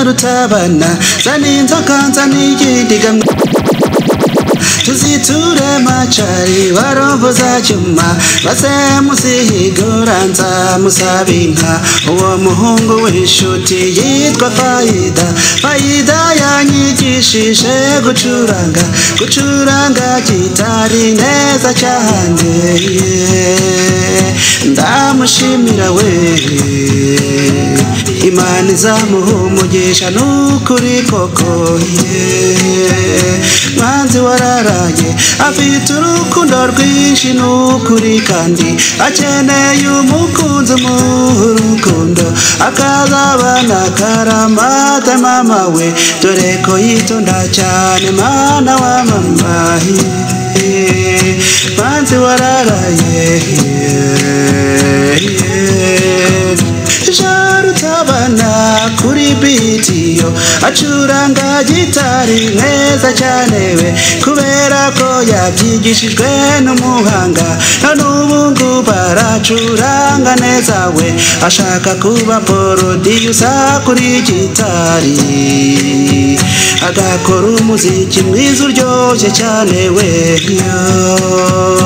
Rutabana zaninzoka nzaniyidiga tuziture macari baromboza cyuma base musihigura nzamusabinka uwo muhungu w'inshuti yitwa Faida yanyigishije gucuranga gitari neza cyane ndamushimira we Imana izamuhumugisha n'ukuri koko manzi wararaye afite urukundo rwinshi n'ukuri kandi akeneye umukunzi mu rukundo akazabana karamata mama we dore ko yitonda cyane mana wa mama manzi wararaye Rutabana kuri bitiyo acuranga gitari neza cyane we kubera ko yabyigishijwe n'umuhanga none ubu ngubu baracuranga neza we ashaka kuba producer kuri gitari agakora umuziki mwiza uryoshye cyane we yeah.